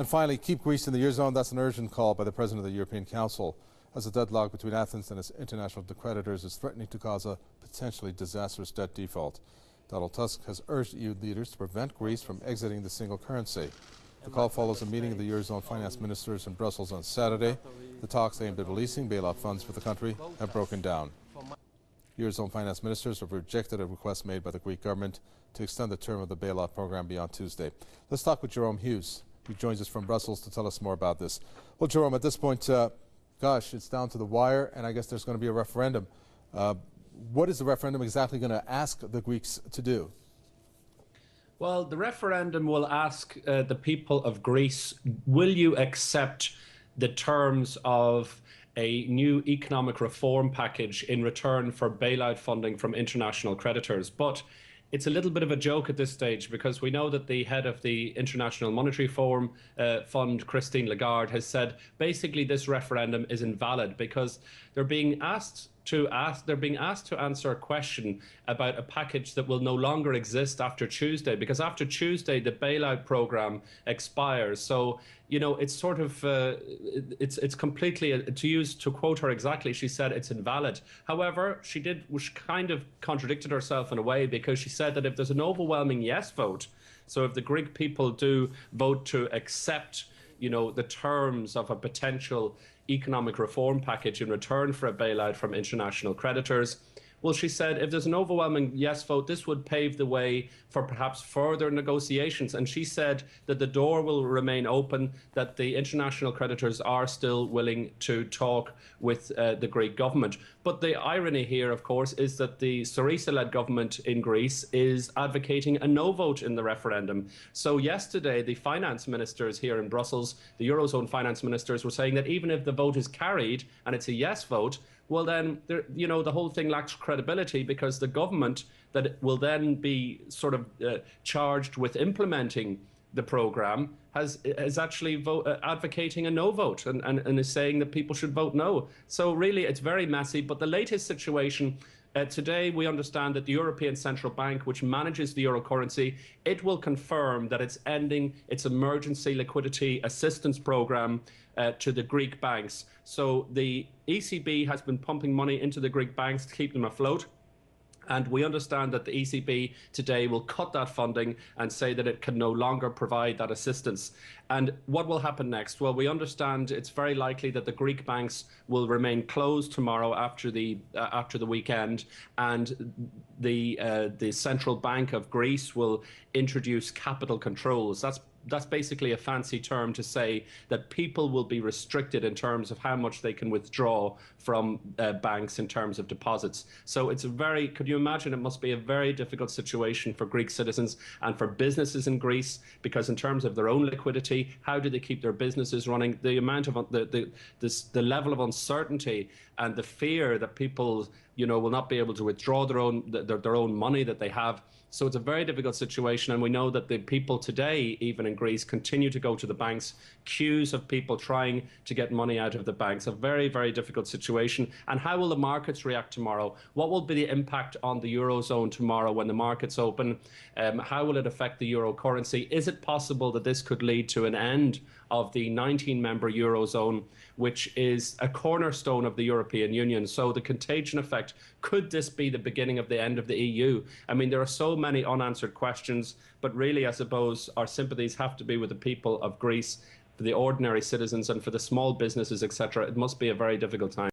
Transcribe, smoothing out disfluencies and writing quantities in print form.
And finally, keep Greece in the Eurozone. That's an urgent call by the President of the European Council, as the deadlock between Athens and its international creditors is threatening to cause a potentially disastrous debt default. Donald Tusk has urged EU leaders to prevent Greece from exiting the single currency. The call follows a meeting of the Eurozone finance ministers in Brussels on Saturday. The talks aimed at releasing bailout funds for the country have broken down. Eurozone finance ministers have rejected a request made by the Greek government to extend the term of the bailout program beyond Tuesday. Let's talk with Jerome Hughes, who joins us from Brussels to tell us more about this. Well, Jerome, at this point, gosh, it's down to the wire, and I guess there's going to be a referendum. What is the referendum exactly going to ask the Greeks to do? Well, the referendum will ask the people of Greece, will you accept the terms of a new economic reform package in return for bailout funding from international creditors? But it's a little bit of a joke at this stage, because we know that the head of the International Monetary Fund, Christine Lagarde, has said basically this referendum is invalid because they're being asked to answer a question about a package that will no longer exist after Tuesday, because after Tuesday the bailout program expires. So, you know, it's sort of it's completely, to quote her exactly, she said it's invalid. However, she kind of contradicted herself in a way, because she said that if there's an overwhelming yes vote, so if the Greek people do vote to accept, you know, the terms of a potential economic reform package in return for a bailout from international creditors, well, she said if there's an overwhelming yes vote, this would pave the way for perhaps further negotiations. And she said that the door will remain open, that the international creditors are still willing to talk with the Greek government. But the irony here, of course, is that the Syriza-led government in Greece is advocating a no vote in the referendum. So yesterday, the finance ministers here in Brussels, the Eurozone finance ministers, were saying that even if the vote is carried and it's a yes vote, well then, you know, the whole thing lacks credibility, because the government that will then be sort of charged with implementing the program is actually advocating a no vote and is saying that people should vote no. So really, it's very messy. But the latest situation, today we understand that the European Central Bank, which manages the euro currency, it will confirm that it's ending its emergency liquidity assistance program to the Greek banks. So the ECB has been pumping money into the Greek banks to keep them afloat. And we understand that the ECB today will cut that funding and say that it can no longer provide that assistance. And what will happen next? Well, we understand it's very likely that the Greek banks will remain closed tomorrow after the weekend, and the Central Bank of Greece will introduce capital controls. That's basically a fancy term to say that people will be restricted in terms of how much they can withdraw from banks in terms of deposits. So it's could you imagine, it must be a very difficult situation for Greek citizens and for businesses in Greece, because in terms of their own liquidity, how do they keep their businesses running? The amount of the level of uncertainty and the fear that people, you know, will not be able to withdraw their own money that they have. So it's a very difficult situation, and we know that the people today, even in Greece, continue to go to the banks, queues of people trying to get money out of the banks. A very, very difficult situation. And how will the markets react tomorrow? What will be the impact on the Eurozone tomorrow when the markets open? How will it affect the euro currency? Is it possible that this could lead to an end of the 19-member Eurozone, which is a cornerstone of the European Union? So the contagion effect, could this be the beginning of the end of the EU? I mean, there are so many unanswered questions, but really, I suppose our sympathies have to be with the people of Greece, for the ordinary citizens and for the small businesses, etc. It must be a very difficult time.